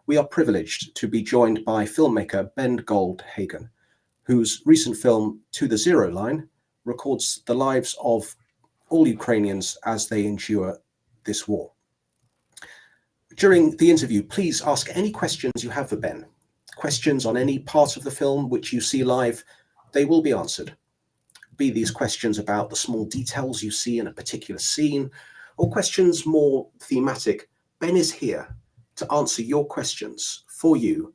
we are privileged to be joined by filmmaker Ben Goldhagen, whose recent film To the Zero Line records the lives of all Ukrainians as they endure this war. During the interview, please ask any questions you have for Ben. Questions on any part of the film which you see live, they will be answered. Be these questions about the small details you see in a particular scene, or questions more thematic, Ben is here to answer your questions for you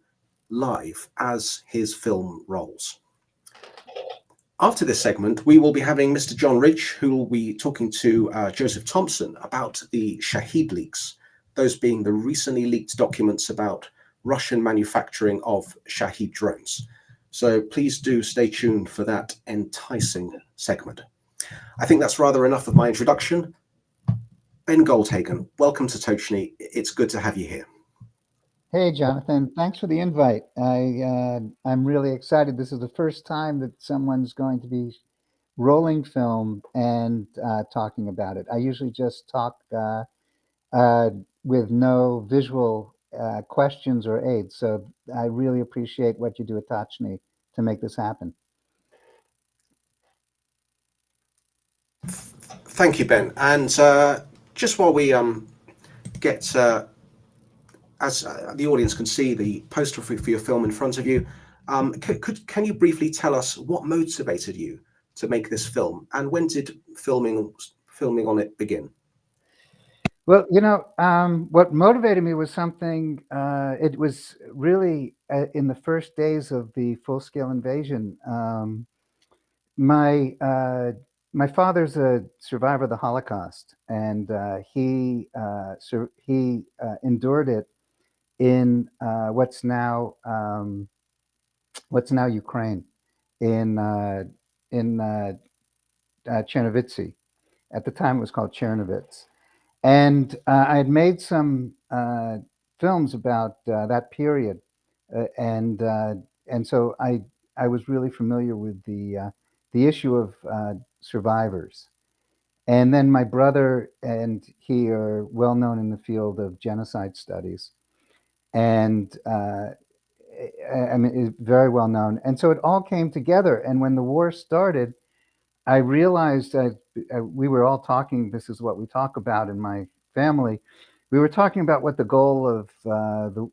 live as his film rolls. After this segment, we will be having Mr. John Ridge, who will be talking to Joseph Thompson about the Shahid leaks, those being the recently leaked documents about Russian manufacturing of Shahid drones. So please do stay tuned for that enticing segment. I think that's rather enough of my introduction. Ben Goldhagen, welcome to Tochnyi. It's good to have you here. Hey, Jonathan, thanks for the invite. I'm really excited. This is the first time that someone's going to be rolling film and talking about it. I usually just talk with no visual questions or aids. So I really appreciate what you do at Tochnyi to make this happen. Thank you, Ben. And just while we get, as the audience can see the poster for your film in front of you, can you briefly tell us what motivated you to make this film, and when did filming on it begin? Well, what motivated me was something. It was really in the first days of the full-scale invasion. My my father's a survivor of the Holocaust, and he endured it in what's now Ukraine, in Chernovitzy. At the time, it was called Chernovitz, and I had made some films about that period, and so I was really familiar with the issue of survivors. And then my brother and he are well known in the field of genocide studies, and I mean, very well known. And so it all came together. And when the war started, I realized that we were all talking. This is what we talk about in my family. We were talking about what the goal of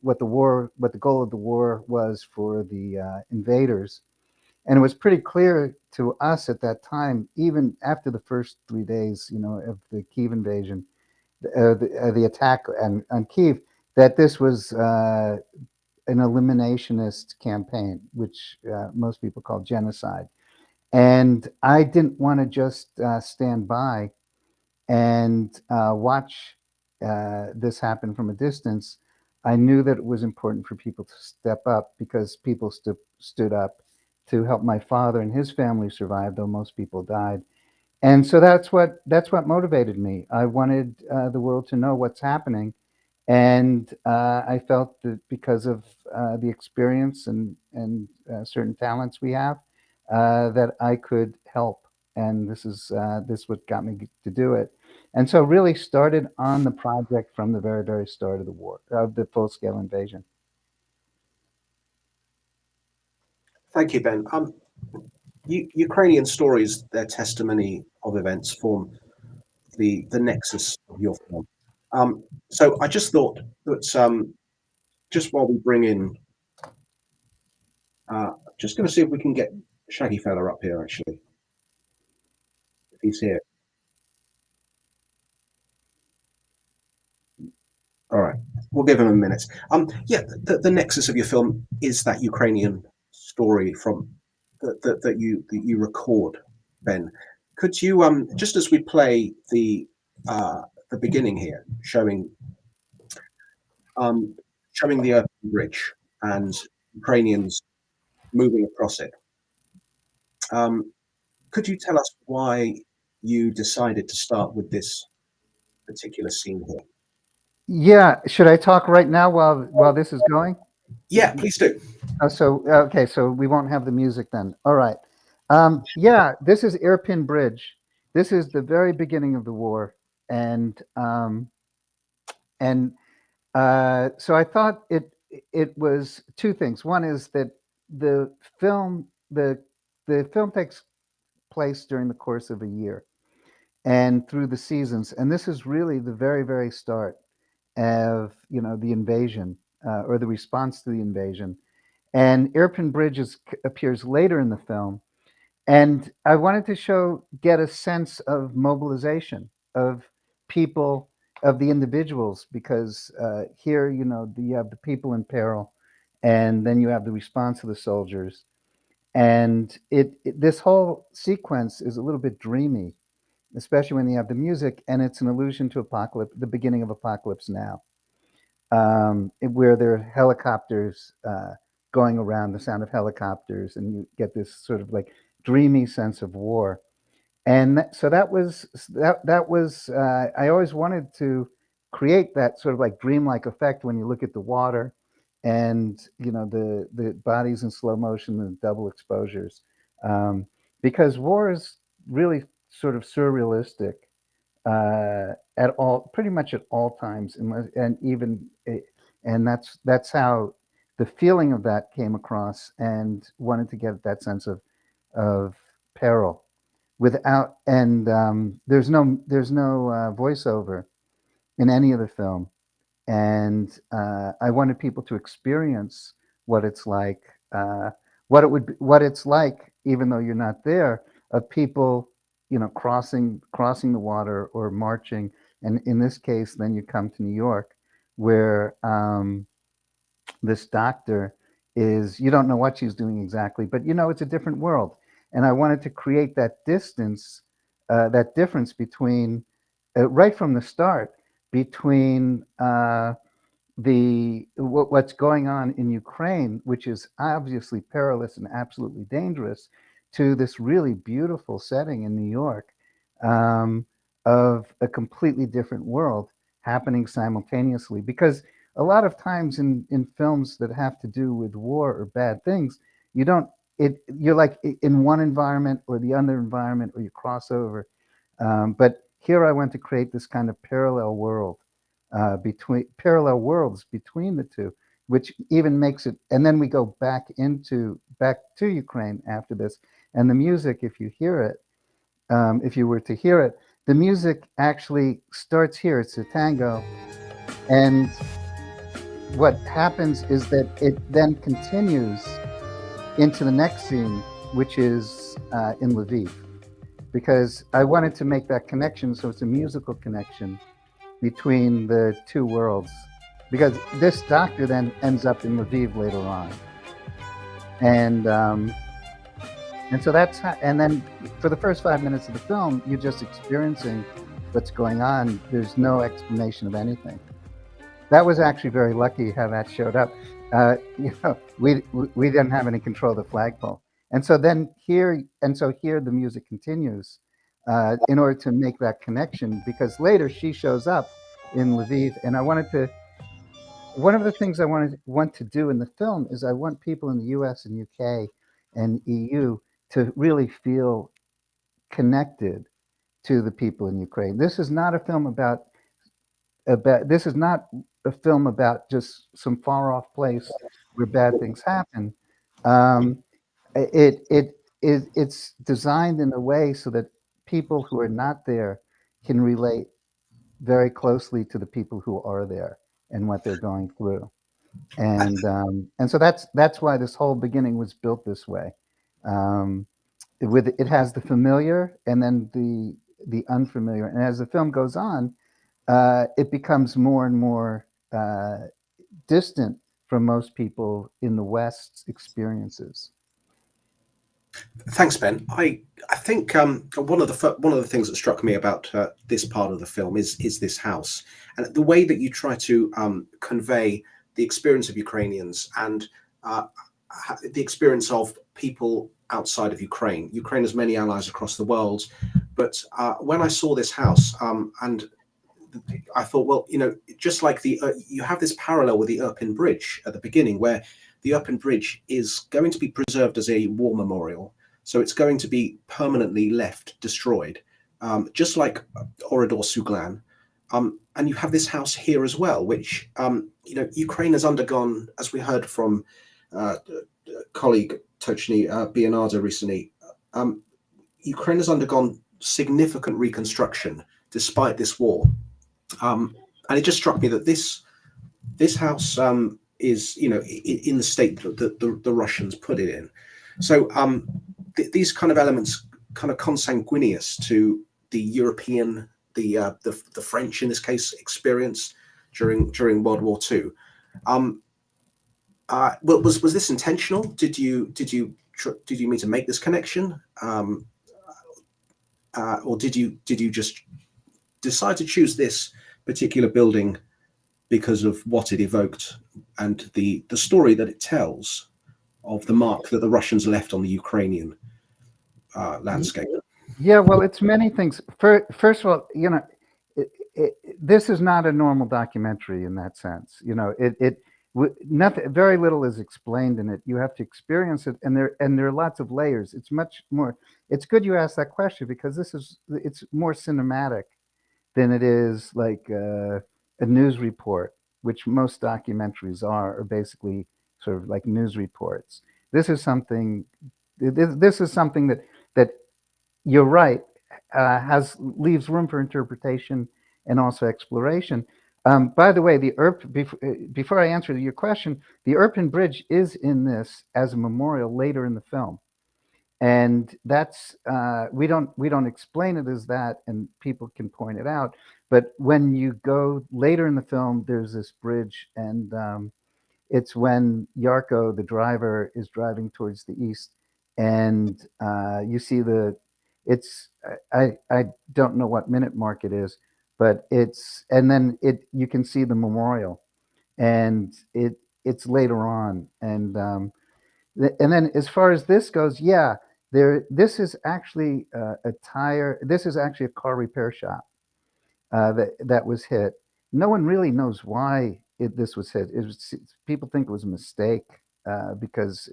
what the goal of the war was for the invaders, and it was pretty clear to us at that time, even after the first 3 days, of the Kiev invasion, the attack on Kiev, that this was an eliminationist campaign, which most people call genocide. And I didn't want to just stand by and watch this happen from a distance. I knew that it was important for people to step up, because people stood up to help my father and his family survive, though most people died. And so that's what motivated me. I wanted the world to know what's happening, and I felt that because of the experience and certain talents we have, that I could help. And this what got me to do it. And so really started on the project from the very, very start of the war, of the full-scale invasion. Thank you, Ben. Ukrainian stories, their testimony of events, form the nexus of your film. So I just thought that just while we bring in, just going to see if we can get Shaggy Fella up here, actually, if he's here. All right, we'll give him a minute. Yeah, the nexus of your film is that Ukrainian story from that you record, Ben. Could you just as we play the beginning here, showing the earth bridge and Ukrainians moving across it, could you tell us why you decided to start with this particular scene here? Yeah, should I talk right now while this is going? Yeah, please do. Okay, so we won't have the music then. All right. Yeah, this is Irpin Bridge. This is the very beginning of the war, and so I thought it was two things. One is that the film the the film takes place during the course of a year and through the seasons, and this is really the very, very start of the invasion, or the response to the invasion. And Irpin Bridge appears later in the film, and I wanted to get a sense of mobilization of people, of the individuals, because here, you have the people in peril, and then you have the response of the soldiers. And this whole sequence is a little bit dreamy, especially when you have the music, and it's an allusion to Apocalypse, the beginning of Apocalypse Now, where there are helicopters going around, the sound of helicopters, and you get this sort of like dreamy sense of war. And so that was I always wanted to create that sort of like dreamlike effect when you look at the water, and the bodies in slow motion and double exposures, because war is really sort of surrealistic at all, pretty much at all times, and even and that's how the feeling of that came across, and wanted to get that sense of peril without, and there's no voiceover in any of the film, and I wanted people to experience what it's like, what it's like, even though you're not there, of people, crossing the water or marching, and in this case, then you come to New York, where this doctor is, you don't know what she's doing exactly, but it's a different world, and I wanted to create that distance, that difference between, right from the start, between what's going on in Ukraine, which is obviously perilous and absolutely dangerous, to this really beautiful setting in New York, of a completely different world happening simultaneously. Because a lot of times in films that have to do with war or bad things, you don't you're like in one environment or the other environment, or you cross over. But here I want to create this kind of parallel worlds between the two, which even makes it. And then we go back to Ukraine after this, and the music, if you hear it, if you were to hear it, the music actually starts here. It's a tango, and what happens is that it then continues into the next scene, which is in Lviv, because I wanted to make that connection, so it's a musical connection between the two worlds, because this doctor then ends up in Lviv later on, and so that's how, and then for the first 5 minutes of the film, you're just experiencing what's going on. There's no explanation of anything. That was actually very lucky how that showed up. We didn't have any control of the flagpole, and so here the music continues in order to make that connection, because later she shows up in Lviv, and one of the things I want to do in the film is I want people in the U.S. and U.K. and EU to really feel connected to the people in Ukraine. This is not a film about this is not a film about just some far off place where bad things happen. Um, it's designed in a way so that people who are not there can relate very closely to the people who are there and what they're going through. And so that's why this whole beginning was built this way. It has the familiar and then the unfamiliar, and as the film goes on, it becomes more and more distant from most people in the West's experiences. Thanks, Ben. I think one of the things that struck me about this part of the film is this house, and the way that you try to convey the experience of Ukrainians, and the experience of people outside of Ukraine. Ukraine has many allies across the world, but when I saw this house, and I thought, well, just like you have this parallel with the Irpin Bridge at the beginning, where the Irpin Bridge is going to be preserved as a war memorial. So it's going to be permanently left destroyed, just like Orador Suglan. And you have this house here as well, which Ukraine has undergone, as we heard from colleague Tochnyi Bionardo recently. Ukraine has undergone significant reconstruction despite this war, and it just struck me that this house is, in the state that the Russians put it in. So these kind of elements, kind of consanguineous to the European, the French in this case, experience during World War II. Was this intentional? Did you mean to make this connection, or did you just decide to choose this particular building because of what it evoked and the story that it tells of the mark that the Russians left on the Ukrainian landscape? Yeah, well, it's many things. First of all, this is not a normal documentary in that sense. Nothing, very little is explained in it. You have to experience it, and there are lots of layers. It's much more. It's good you asked that question because it's more cinematic than it is like a news report, which most documentaries are basically sort of like news reports. This is something. This is something that you're right, has leaves room for interpretation and also exploration. By the way, before I answer your question, the Irpin Bridge is in this as a memorial later in the film, and that's we don't explain it as that, and people can point it out. But when you go later in the film, there's this bridge, and it's when Yarko, the driver, is driving towards the east, and you see it's I don't know what minute mark it is, but and then you can see the memorial, and it's later on, and then as far as this goes, yeah, this is actually this is actually a car repair shop that was hit. No one really knows why this was hit. People think it was a mistake because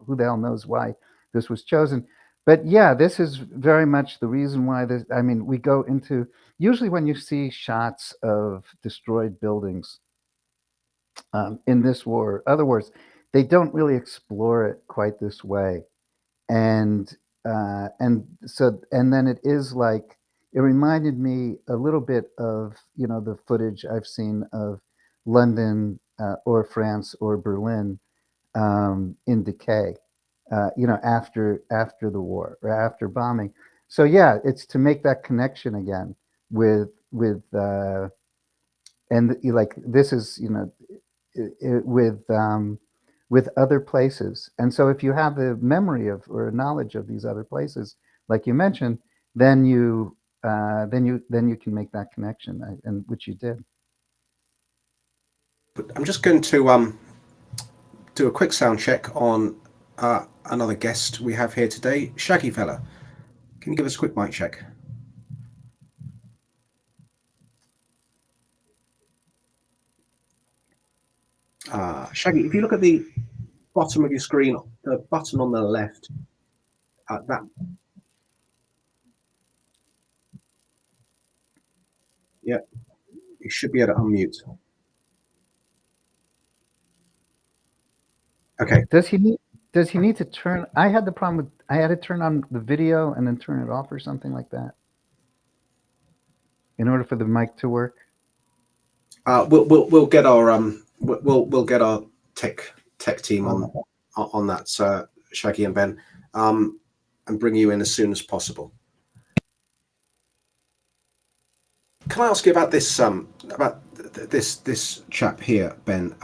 who the hell knows why this was chosen. But yeah, this is very much the reason why this. I mean, we go into usually when you see shots of destroyed buildings in this war. Other words, they don't really explore it quite this way, and then it is like it reminded me a little bit of the footage I've seen of London or France or Berlin in decay, after the war or after bombing. So yeah, it's to make that connection again with and like this is with other places. And so if you have the memory of or knowledge of these other places, like you mentioned, then you can make that connection, and which you did. But I'm just going to do a quick sound check on another guest we have here today, Shaggy Fella. Can you give us a quick mic check? Shaggy, if you look at the bottom of your screen, the button on the left, that yeah, you should be able to unmute. Okay. Does he need to turn? I had the problem with I had to turn on the video and then turn it off or something like that in order for the mic to work. We'll get our we'll get our tech team on that, Shaggy and Ben, and bring you in as soon as possible. Can I ask you about this chap here, Ben?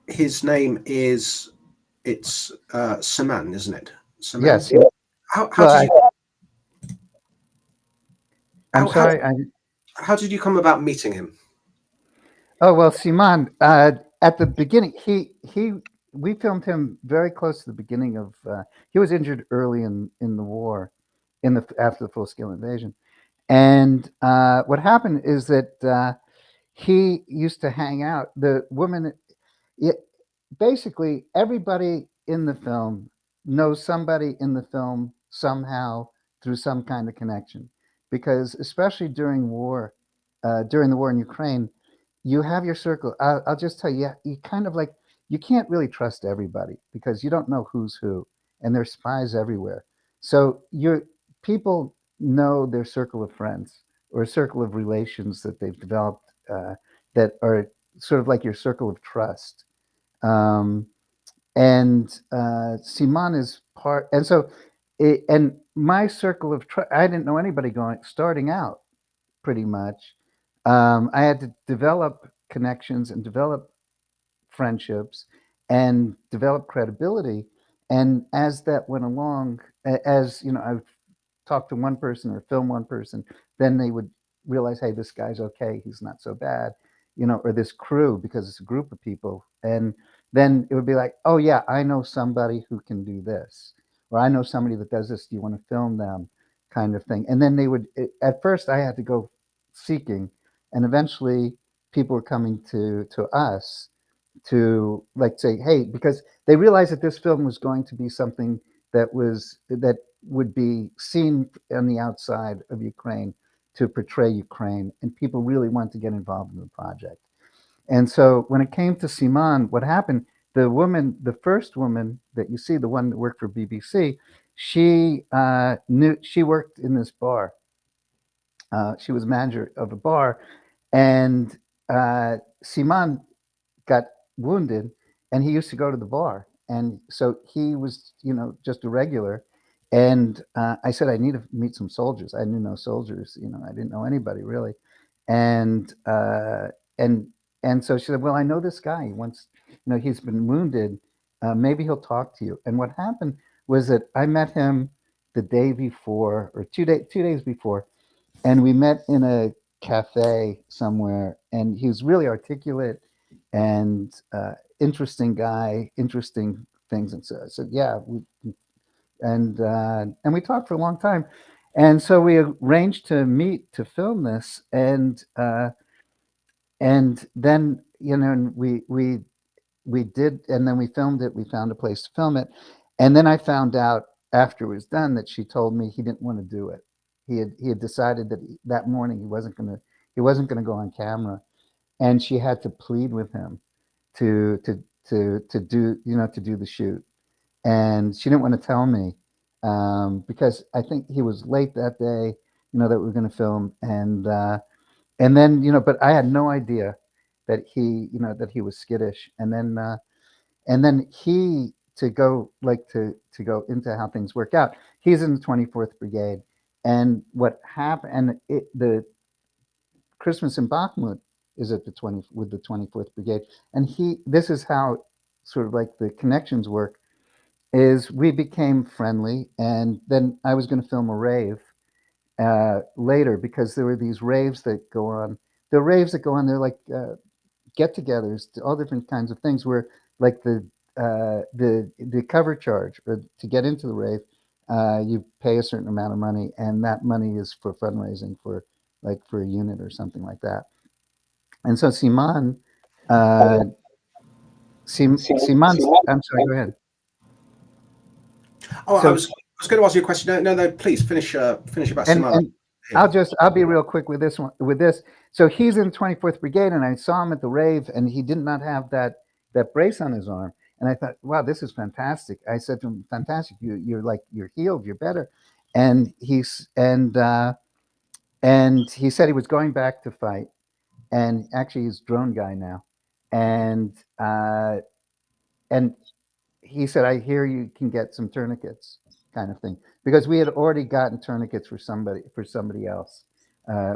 His name is Saman, isn't it? Saman? Yes. How Well, did you? I'm sorry. How did you come about meeting him? Oh well, Simon. At the beginning, we filmed him very close to the beginning of. He was injured early in the war, after the full scale invasion, and what happened is that he used to hang out. The woman, basically everybody in the film knows somebody in the film somehow through some kind of connection, because especially during war. during the war in Ukraine, you have your circle. I'll just tell you, you kind of like, you can't really trust everybody because you don't know who's who, and there's spies everywhere. So your people know their circle of friends or a circle of relations that they've developed that are sort of like your circle of trust. Um, and Simon is part, and so and my circle of trust. I didn't know anybody going starting out pretty much. I had to develop connections and develop friendships and develop credibility. And as that went along, as you know, I talk to one person or film one person, then they would realize, hey, this guy's okay, he's not so bad, you know, or this crew, because it's a group of people. And then it would be like, oh yeah, I know somebody who can do this, or I know somebody that does this. Do you want to film them? Kind of thing. And then they would. At first, I had to go seeking, and eventually, people were coming to us to like say, hey, because they realized that this film was going to be something that would be seen on the outside of Ukraine to portray Ukraine, and people really wanted to get involved in the project. And so when it came to Simon, what happened? The first woman that you see, the one that worked for BBC, she worked in this bar. She was manager of a bar, and Simon got wounded, and he used to go to the bar, and so he was, you know, just a regular. And I said, I need to meet some soldiers. I knew no soldiers, you know, I didn't know anybody really. And and and so she said, well, I know this guy. He wants, you know, he's been wounded. Maybe he'll talk to you. And what happened was that I met him the day before, or 2 days before, and we met in a cafe somewhere, and he was really articulate and interesting guy, interesting things. And so I said, yeah, and we talked for a long time. And so we arranged to meet to film this. And then, you know, we did, and then we filmed it. We found a place to film it. And then I found out after it was done that she told me he didn't want to do it. He had decided that that morning he wasn't going to go on camera, and she had to plead with him to to to do, you know, to do the shoot. And she didn't want to tell me, because I think he was late that day, you know, that we were going to film. And then, you know, but I had no idea that he was skittish. And then he, to go like to go into how things work out, he's in the 24th Brigade. And what happened, and the Christmas in Bakhmut is at the 20 with the 24th Brigade. And this is how sort of like the connections work, is we became friendly. And then I was going to film a rave later, because there were these raves that go on. The raves that go on, they're like get-togethers, all different kinds of things, where like the cover charge, or to get into the rave, you pay a certain amount of money, and that money is for fundraising for, like, for a unit or something like that. And so uh, Simon's, I'm sorry, go ahead. Oh, I So, was I was going to ask you a question. No, no, no. Please finish about and Simon. and I'll be real quick with this one. With this, so he's in 24th Brigade, and I saw him at the rave, and he did not have that brace on his arm. And I thought, wow, this is fantastic. I said to him, fantastic. You're healed. You're better. And and he said he was going back to fight, and actually he's drone guy now. And and he said, I hear you can get some tourniquets, kind of thing, because we had already gotten tourniquets for somebody else.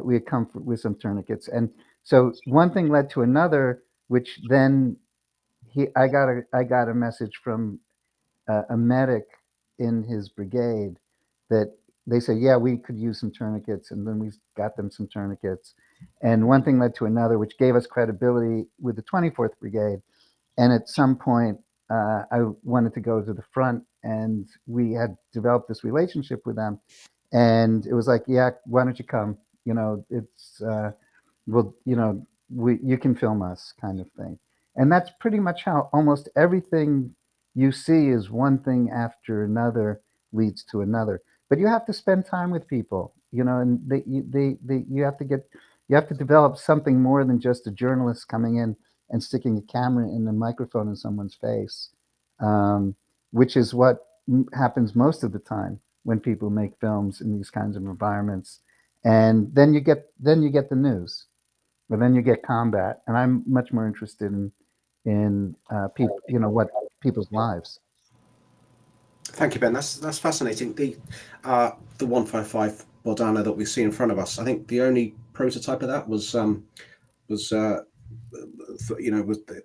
We had come with some tourniquets. And so one thing led to another, which then I got a message from a medic in his brigade, that they said, yeah, we could use some tourniquets. And then we got them some tourniquets. And one thing led to another, which gave us credibility with the 24th Brigade. And at some point, I wanted to go to the front, and we had developed this relationship with them. And it was like, yeah, why don't you come? You know, it's well, you know, you can film us, kind of thing. And that's pretty much how almost everything you see is one thing after another leads to another. But you have to spend time with people, you know, and you have to get You have to develop something more than just a journalist coming in and sticking a camera and a microphone in someone's face, um, which is what happens most of the time when people make films in these kinds of environments. And then you get the news, but then you get combat, and I'm much more interested in people, what people's lives. Thank you, Ben. That's fascinating. The 155 Bordana that we see in front of us. I think the only prototype of that was was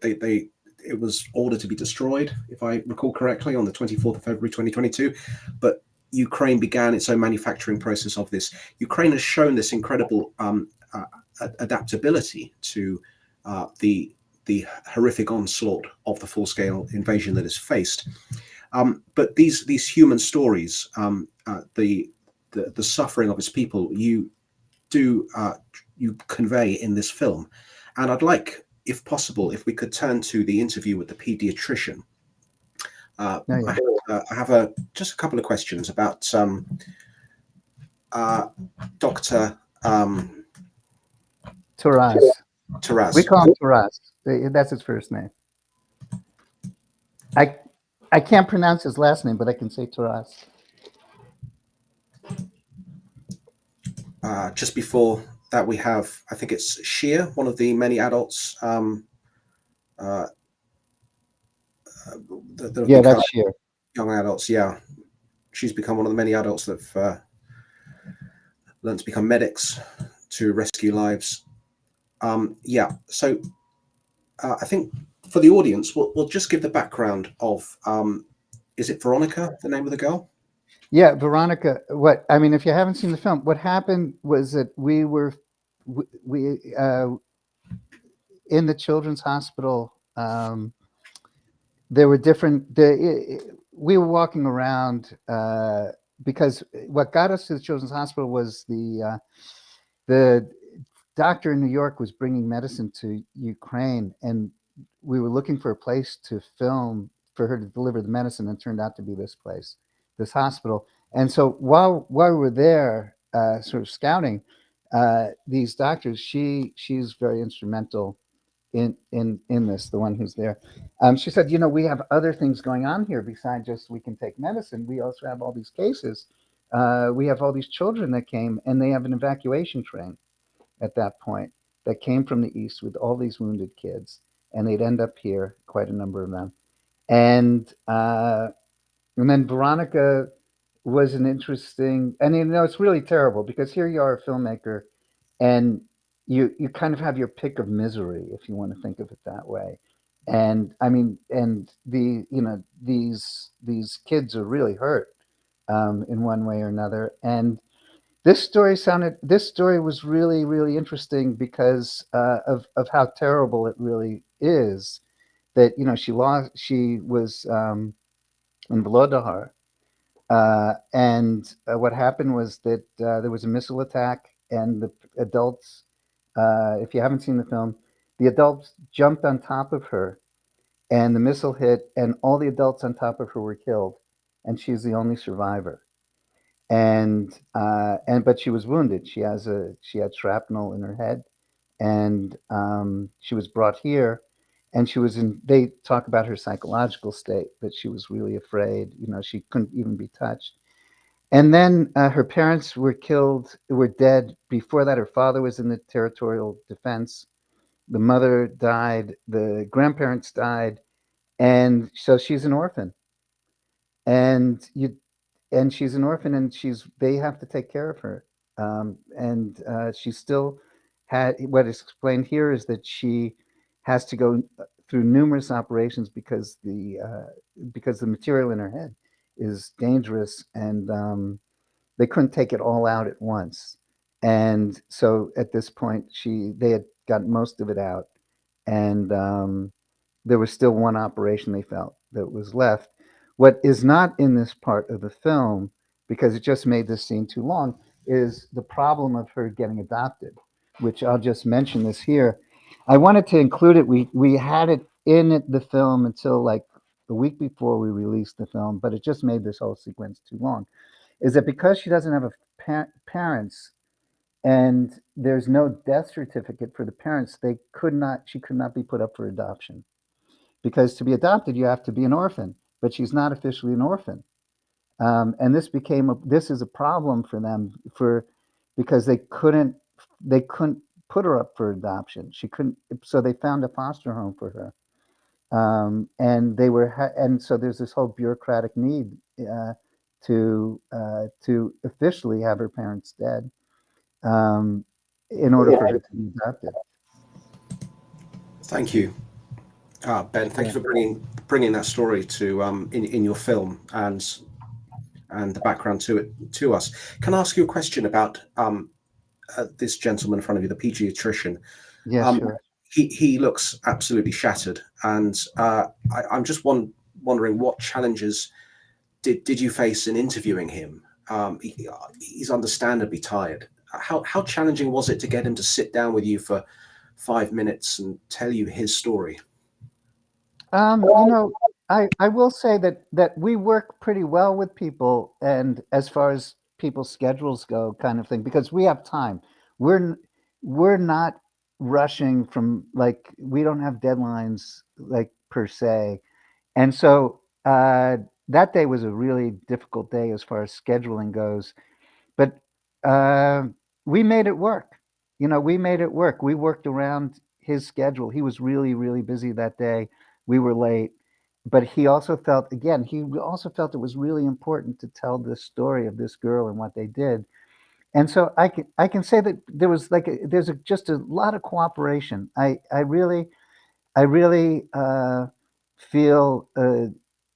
they it was ordered to be destroyed, if I recall correctly, on the 24th of February 2022. But Ukraine began its own manufacturing process of this. Ukraine has shown this incredible adaptability to the horrific onslaught of the full-scale invasion that is faced. But these human stories, the suffering of its people, do you convey in this film. And I'd like, if possible, if we could turn to the interview with the pediatrician. Oh, yeah. I have just a couple of questions about Dr. Taras. We Taras. call him Taras. That's his first name. I I can't pronounce his last name, but I can say Taras. Just before that, we have, I think it's Shia, one of the many adults. Uh, Yeah, that's Sheer. young adults. Yeah, she's become one of the many adults that have learned to become medics to rescue lives. Yeah, so I think for the audience, we'll just give the background of, is it Veronica, the name of the girl? Yeah, Veronica. What I mean, if you haven't seen the film, what happened was that we in the children's hospital. There were different. We were walking around because what got us to the children's hospital was the doctor in New York was bringing medicine to Ukraine, and we were looking for a place to film for her to deliver the medicine, and it turned out to be this place, this hospital. And so while we were there, sort of scouting these doctors, she's very instrumental in this. The one who's there, she said, we have other things going on here besides just we can take medicine. We also have all these cases. We have all these children that came, and they have an evacuation train at that point that came from the east with all these wounded kids, and they'd end up here, quite a number of them. And then Veronica was an interesting, and it's really terrible because here you are, a filmmaker, and you kind of have your pick of misery, if you want to think of it that way. And I mean, and these kids are really hurt in one way or another. And this story was really, really interesting because of how terrible it really is. That she was in Volodahar, and what happened was that there was a missile attack, and the adults, if you haven't seen the film, the adults jumped on top of her, and the missile hit, and all the adults on top of her were killed, and she's the only survivor. And but she was wounded. She had shrapnel in her head, and she was brought here, and she was in. They talk about her psychological state, that she was really afraid. She couldn't even be touched. And then her parents were dead. Before that, her father was in the territorial defense. The mother died. The grandparents died, and so she's an orphan. And you and she's an orphan, and they have to take care of her. And she still had, what is explained here is that she has to go through numerous operations because the material in her head is dangerous, and they couldn't take it all out at once. And so at this point, they had got most of it out, and there was still one operation they felt that was left. What is not in this part of the film, because it just made this scene too long, is the problem of her getting adopted, which I'll just mention this here. I wanted to include it. We had it in the film until like the week before we released the film, but it just made this whole sequence too long. Is that because she doesn't have parents? and there's no death certificate for the parents. She could not be put up for adoption, because to be adopted you have to be an orphan, but she's not officially an orphan. And this is a problem for them, because they couldn't put her up for adoption. She couldn't, so they found a foster home for her. And so there's this whole bureaucratic need to officially have her parents dead, um, in order for her to be adopted. Thank you, Ben. Thank Yeah. you for bringing that story to in your film and the background to it to us. Can I ask you a question about this gentleman in front of you, the pediatrician? Yeah, Um, sure. he looks absolutely shattered, and I'm just wondering what challenges did you face in interviewing him? He's understandably tired. How challenging was it to get him to sit down with you for 5 minutes and tell you his story? You know, I will say that we work pretty well with people, and as far as people's schedules go, kind of thing, because we have time. We're n- we're not rushing from, like, we don't have deadlines, like, per se. And so that day was a really difficult day as far as scheduling goes. But uh, we made it work. We made it work. We worked around his schedule. He was really, really busy that day. We were late, but he also felt it was really important to tell this story of this girl and what they did. And so I can say that just a lot of cooperation. I really feel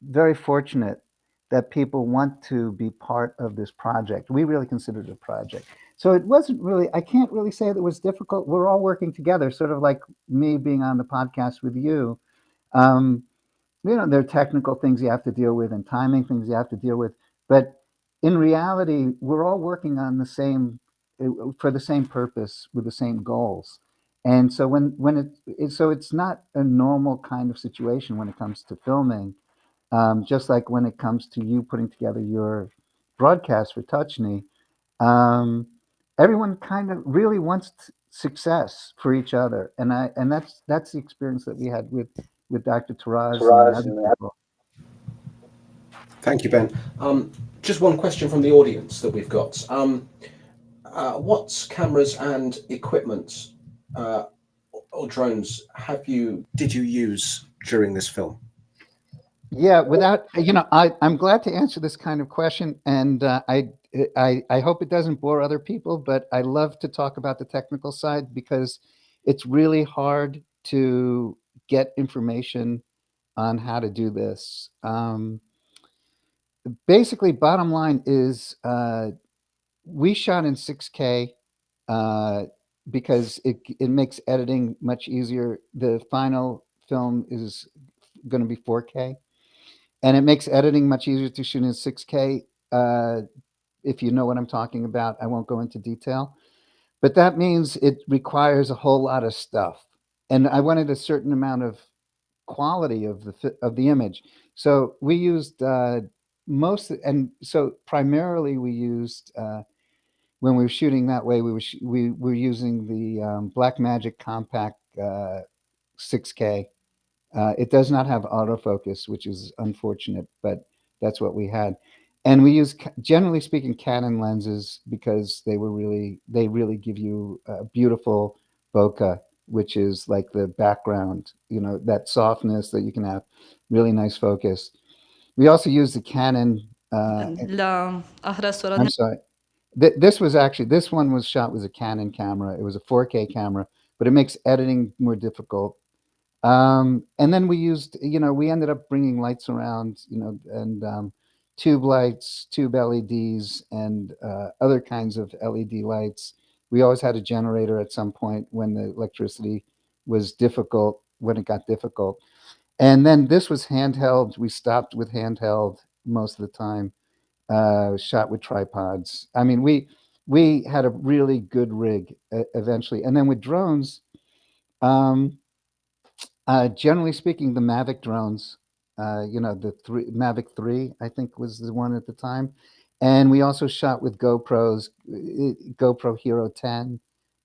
very fortunate that people want to be part of this project. We really consider it a project. So it wasn't really, I can't really say that it was difficult. We're all working together, sort of like me being on the podcast with you. Um, there are technical things you have to deal with and timing things you have to deal with. But in reality, we're all working on for the same purpose with the same goals. And so so it's not a normal kind of situation when it comes to filming. Just like when it comes to you putting together your broadcast for Touchnyi, um, everyone kind of really wants success for each other, and that's the experience that we had with Dr. Tarazi and other people. Thank you, Ben. Just one question from the audience that we've got. What cameras and equipment uh, or drones did you use during this film? Yeah, I'm glad to answer this kind of question, and I hope it doesn't bore other people, but I love to talk about the technical side because it's really hard to get information on how to do this. Basically, bottom line is we shot in 6K because it makes editing much easier. The final film is going to be 4K, and it makes editing much easier to shoot in 6K. If you know what I'm talking about, I won't go into detail, but that means it requires a whole lot of stuff, and I wanted a certain amount of quality of the image. So we used and so primarily we used when we were shooting that way, we were using the Blackmagic Compact 6K. It does not have autofocus, which is unfortunate, but that's what we had. And we use, generally speaking, Canon lenses because they really give you a beautiful bokeh, which is like the background, that softness that you can have, really nice focus. We also use the Canon. I'm sorry. This one was shot with a Canon camera. It was a 4K camera, but it makes editing more difficult. And then we ended up bringing lights around, and tube lights, tube LEDs, and other kinds of LED lights. We always had a generator at some point when the electricity when it got difficult. And then this was handheld. We stopped with handheld most of the time, shot with tripods. I mean, we had a really good rig eventually. And then with drones, um, generally speaking, the Mavic drones, the Mavic 3, I think was the one at the time. And we also shot with GoPros, GoPro Hero 10,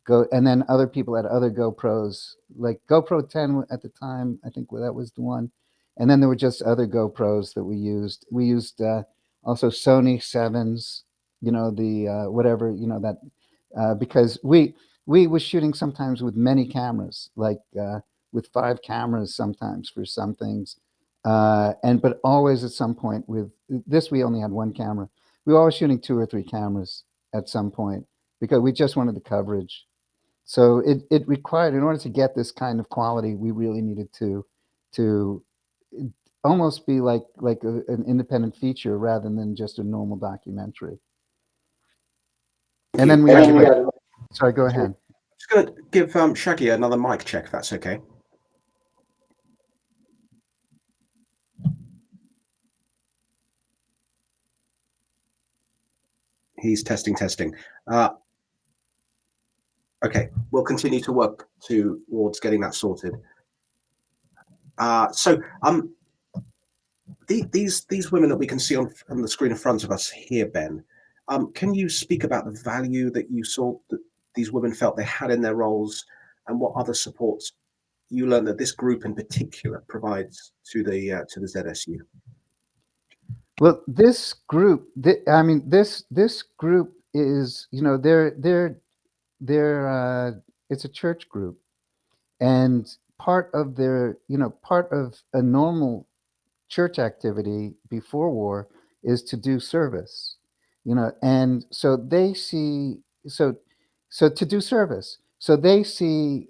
and then other people had other GoPros, like GoPro 10 at the time. I think that was the one. And then there were just other GoPros that we used. We used also Sony 7s, the whatever, that because we was shooting sometimes with many cameras, like with 5 cameras sometimes for some things, but always at some point with this we only had 1 camera. We were always shooting 2 or 3 cameras at some point because we just wanted the coverage. So it required, in order to get this kind of quality, we really needed to almost be like an independent feature rather than just a normal documentary. And then we had, sorry, go ahead. Just going to give Shaggy another mic check, if that's okay. He's testing. Okay, we'll continue to work towards getting that sorted. These women that we can see on the screen in front of us here, Ben, can you speak about the value that you saw that these women felt they had in their roles, and what other supports you learned that this group in particular provides to the ZSU? Well, this group, I mean, this group is, it's a church group, and part of part of a normal church activity before war is to do service, and so they see, so to do service, so they see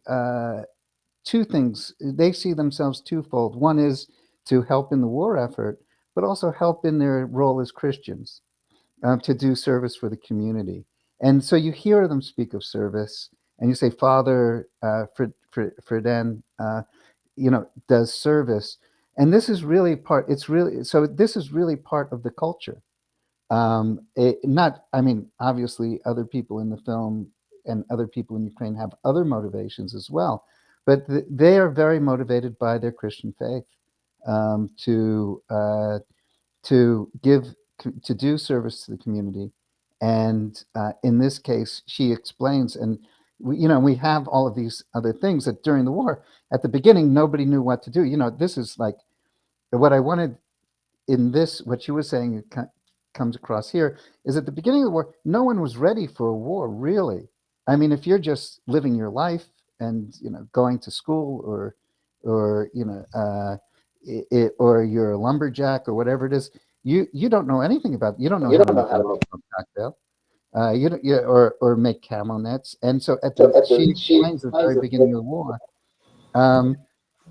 2 things. They see themselves twofold. One is to help in the war effort, but also help in their role as Christians, to do service for the community. And so you hear them speak of service, and you say, Father Freden, does service. And this is really part, this is really part of the culture. I mean, obviously, other people in the film and other people in Ukraine have other motivations as well, but they are very motivated by their Christian faith, to give, to do service to the community. And in this case, she explains, and we have all of these other things that during the war, at the beginning, nobody knew what to do. This is like what I wanted in this, what you were saying comes across here, is at the beginning of the war, no one was ready for a war, really. I mean, if you're just living your life and, going to school or or you're a lumberjack or whatever it is, you don't know anything about, you don't know how to make a cocktail. You don't, or make camo nets. And so she explains at the very beginning of the war,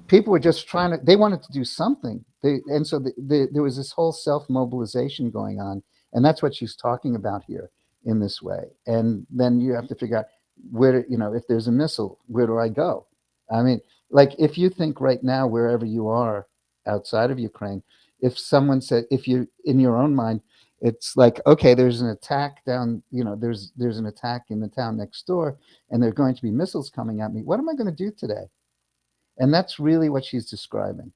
people were just they wanted to do something. And so there was this whole self-mobilization going on. And that's what she's talking about here in this way. And then you have to figure out where, if there's a missile, where do I go? I mean, like if you think right now, wherever you are outside of Ukraine, if someone said, if you, in your own mind, it's like, okay, there's an attack down, there's an attack in the town next door, and there are going to be missiles coming at me. What am I going to do today? And that's really what she's describing,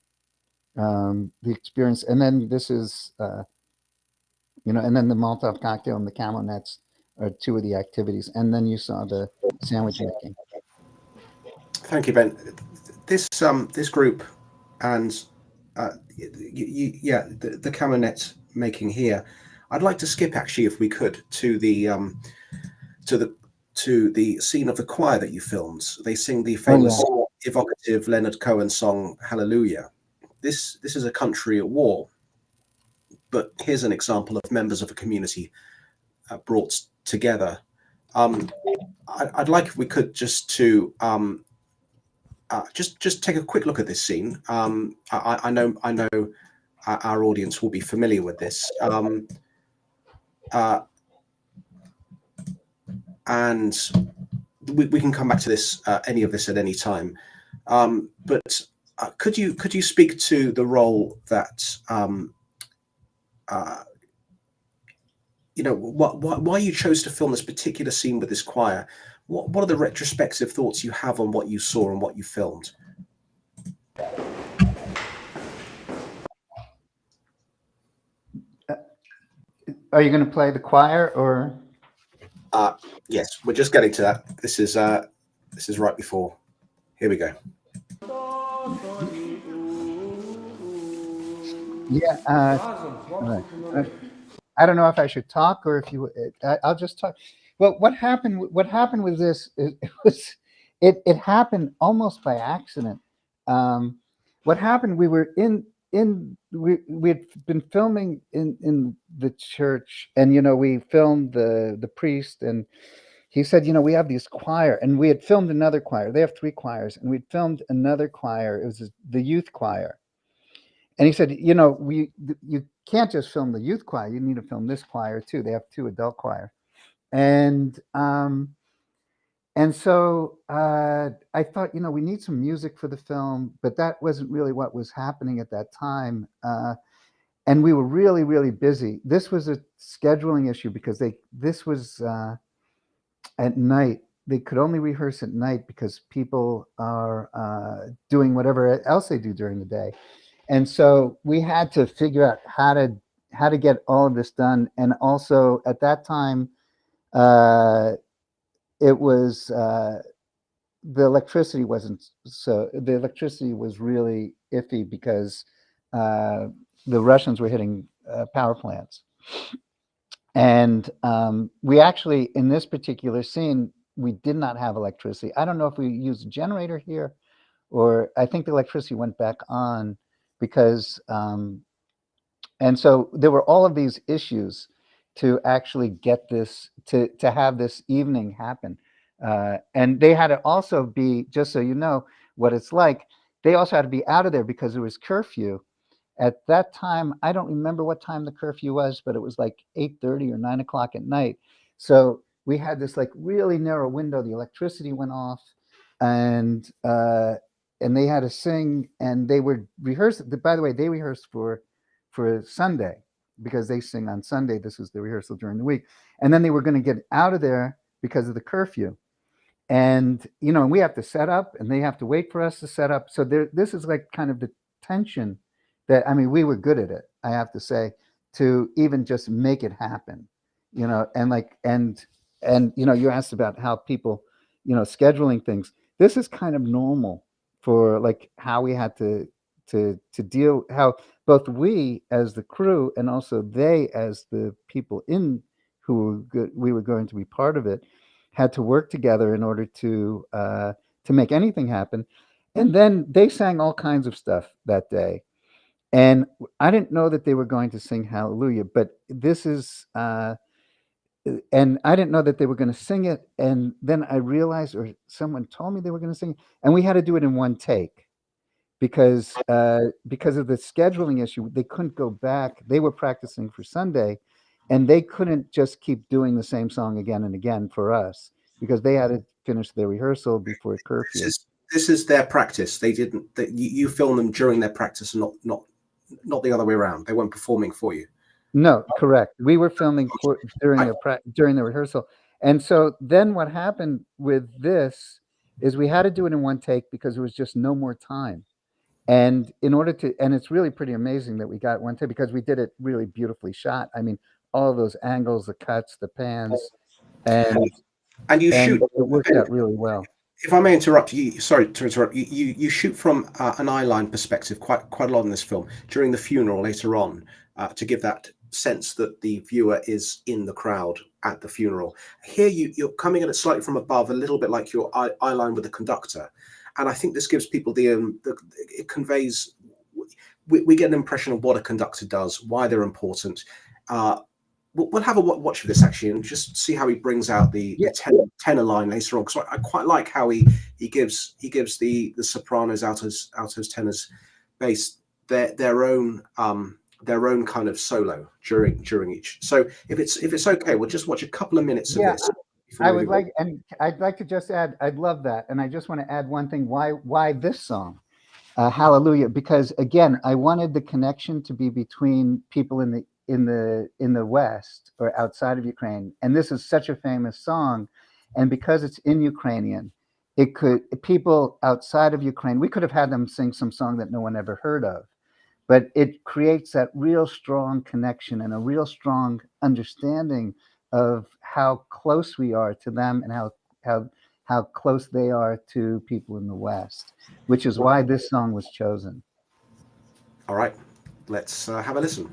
the experience. And then this is, and then the Molotov cocktail and the camo nets are 2 of the activities. And then you saw the sandwich making. Thank you, Ben. This group and the camo net making here. I'd like to skip, actually, if we could, to the scene of the choir that you filmed. They sing the famous evocative Leonard Cohen song "Hallelujah." This is a country at war, but here's an example of members of a community brought together. I'd like, if we could, just to just take a quick look at this scene. I know our audience will be familiar with this, and we can come back to this, any of this at any time. But could you speak to the role that why you chose to film this particular scene with this choir? What are the retrospective thoughts you have on what you saw and what you filmed? are you going to play the choir or? Yes, we're just getting to that. This is right before. Here we go. Yeah. All right. I don't know if I should talk or if you. I'll just talk. Well, what happened? What happened with this? It happened almost by accident. What happened? We were we'd been filming in the church, and we filmed the priest, and he said, we have this choir, and we had filmed another choir. They have three choirs, and we'd filmed another choir. It was the youth choir. And he said, you can't just film the youth choir. You need to film this choir too. They have two adult choirs. And so I thought, we need some music for the film, but that wasn't really what was happening at that time. And we were really, really busy. This was a scheduling issue because this was at night. They could only rehearse at night because people are doing whatever else they do during the day. And so we had to figure out how to get all of this done. And also at that time, it was the electricity wasn't the electricity was really iffy because the Russians were hitting power plants. And we actually, in this particular scene, we did not have electricity. I don't know if we used a generator here, or I think the electricity went back on because, and so there were all of these issues to actually get this, to have this evening happen. And they had to also be, just so you know what it's like, they also had to be out of there because there was curfew. At that time, I don't remember what time the curfew was, but it was like 8:30 or 9 o'clock at night. So we had this like really narrow window. The electricity went off, and they had to sing, and they were rehearsed. By the way, they rehearsed for Sunday because they sing on Sunday. This was the rehearsal during the week, and then they were going to get out of there because of the curfew. And and we have to set up, and they have to wait for us to set up. So this is like kind of the tension that, I mean, we were good at it, I have to say, to even just make it happen, and like and you asked about how people, scheduling things. This is kind of normal for like how we had to deal, how both we as the crew and also they as the people in who we were going to be part of it had to work together in order to make anything happen. And then they sang all kinds of stuff that day. And I didn't know that they were going to sing Hallelujah, but this is, and I didn't know that they were going to sing it. And then I realized, or someone told me they were going to sing it, and we had to do it in one take because of the scheduling issue. They couldn't go back. They were practicing for Sunday, and they couldn't just keep doing the same song again and again for us because they had to finish their rehearsal before curfew. This is their practice. They didn't. You film them during their practice, and not the other way around. They weren't performing for you. No, correct. We were filming during the rehearsal. And so then what happened with this is we had to do it in one take because there was just no more time. And in order to, and it's really pretty amazing that we got one take because we did it really beautifully shot. I mean, all those angles, the cuts, the pans, and shoot. It worked out really well. If I may interrupt you, sorry to interrupt you. You shoot from an eye line perspective quite a lot in this film during the funeral later on to give that sense that the viewer is in the crowd at the funeral. Here you're coming at it slightly from above, a little bit like your eye line with the conductor, and I think this gives people it conveys. We get an impression of what a conductor does, why they're important. We'll have a watch of this actually and just see how he brings out the tenor line later on, because I quite like how he gives the sopranos, altos, tenors, bass their own kind of solo during each. So if it's okay, we'll just watch a couple of minutes of this. I'd like to just add, I'd love that, and I just want to add one thing. Why this song, Hallelujah? Because again, I wanted the connection to be between people in the West or outside of Ukraine, and this is such a famous song, and because it's in Ukrainian, people outside of Ukraine, we could have had them sing some song that no one ever heard of, but it creates that real strong connection and a real strong understanding of how close we are to them and how how close they are to people in the West, which is why this song was chosen. All right, let's have a listen.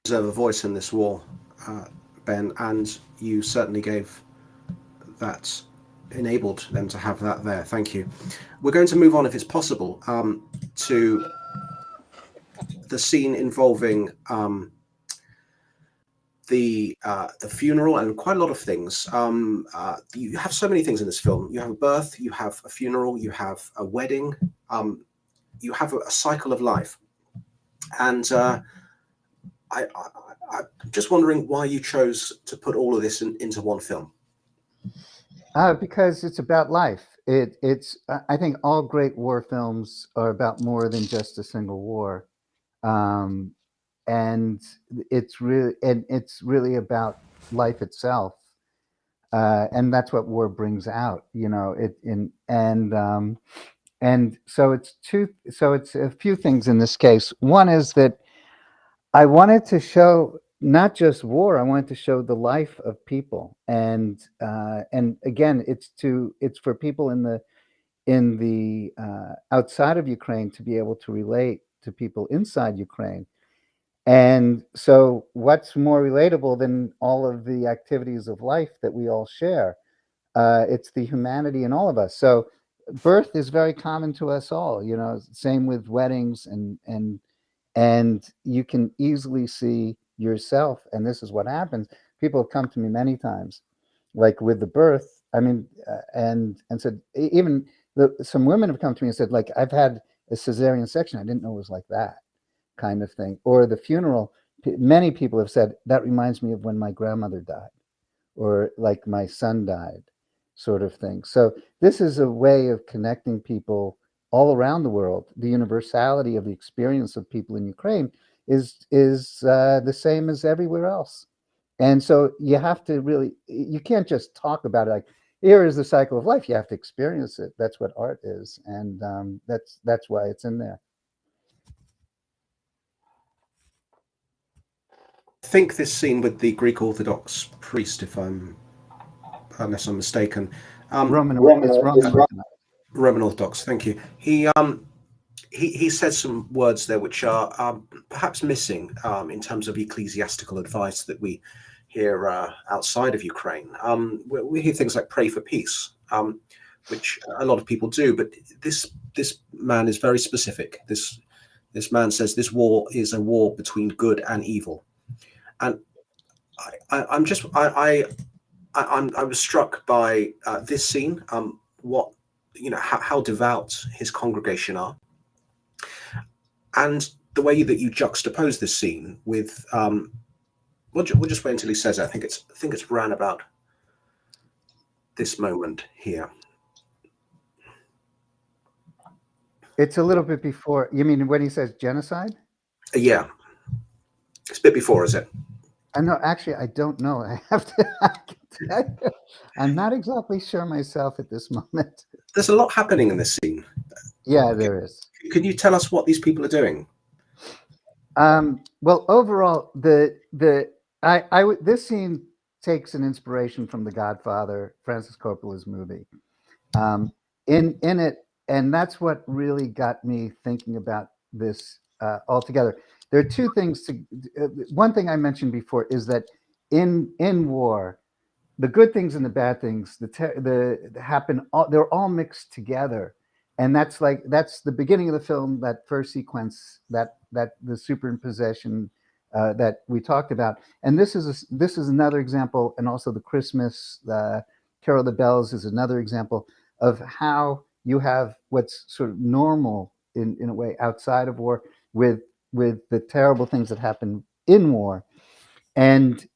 Deserve a voice in this war, Ben, and you certainly gave that, enabled them to have that there. Thank you. We're going to move on, if it's possible, to the scene involving the funeral and quite a lot of things. You have so many things in this film. You have a birth, you have a funeral, you have a wedding, you have a cycle of life, and I'm just wondering why you chose to put all of this into one film. Because it's about life. It's I think all great war films are about more than just a single war, um, and it's really about life itself, and that's what war brings out. You know, it in and so it's two. So it's a few things in this case. One is that I wanted to show not just war. I wanted to show the life of people, and again, it's for people in the outside of Ukraine to be able to relate to people inside Ukraine. And so, what's more relatable than all of the activities of life that we all share? It's the humanity in all of us. So, birth is very common to us all. You know, same with weddings, and you can easily see yourself. And this is what happens. People have come to me many times, like with the birth. I mean, and said even some women have come to me and said, like, I've had a cesarean section. I didn't know it was like that kind of thing. Or the funeral. Many people have said that reminds me of when my grandmother died, or like my son died, sort of thing. So this is a way of connecting people all around the world. The universality of the experience of people in Ukraine is the same as everywhere else. And so you have to really, you can't just talk about it like, here is the cycle of life. You have to experience it. That's what art is, and that's why it's in there. I think this scene with the Greek Orthodox priest, if I'm unless I'm mistaken, Roman, it's Roman Orthodox. Roman Orthodox. Thank you. He said some words there which are perhaps missing in terms of ecclesiastical advice that we hear outside of Ukraine. We hear things like pray for peace, which a lot of people do, but this man is very specific. This man says this war is a war between good and evil, and I was struck by this scene. What how devout his congregation are, and the way that you juxtapose this scene with we'll just wait until he says it. I think it's around about this moment here. It's a little bit before. You mean when he says genocide? Yeah, it's a bit before, is it? I know. Actually, I don't know. I have to. I can tell you, I'm not exactly sure myself at this moment. There's a lot happening in this scene. Yeah, there is. Can you tell us what these people are doing? Well, overall, this scene takes an inspiration from The Godfather, Francis Coppola's movie. In it, and that's what really got me thinking about this altogether. There are two things. One thing I mentioned before is that in war, the good things and the bad things happen. They're all mixed together, and that's the beginning of the film. That first sequence, that the superimposition that we talked about, and this is another example, and also the Christmas Carol of the Bells is another example of how you have what's sort of normal in a way outside of war with the terrible things that happen in war, and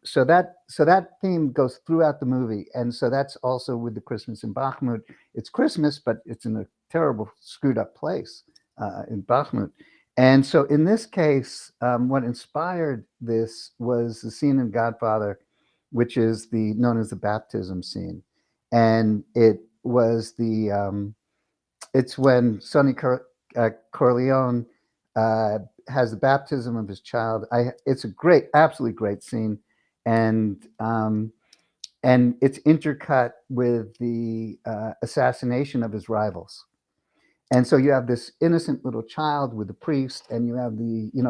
so that theme goes throughout the movie, and so that's also with the Christmas in Bakhmut. It's Christmas, but it's in a terrible, screwed up place in Bakhmut. And so in this case, what inspired this was the scene in Godfather, which is known as the baptism scene, and it's when Sonny Corleone has the baptism of his child. It's a absolutely great scene, and it's intercut with the assassination of his rivals. And so you have this innocent little child with the priest, and you have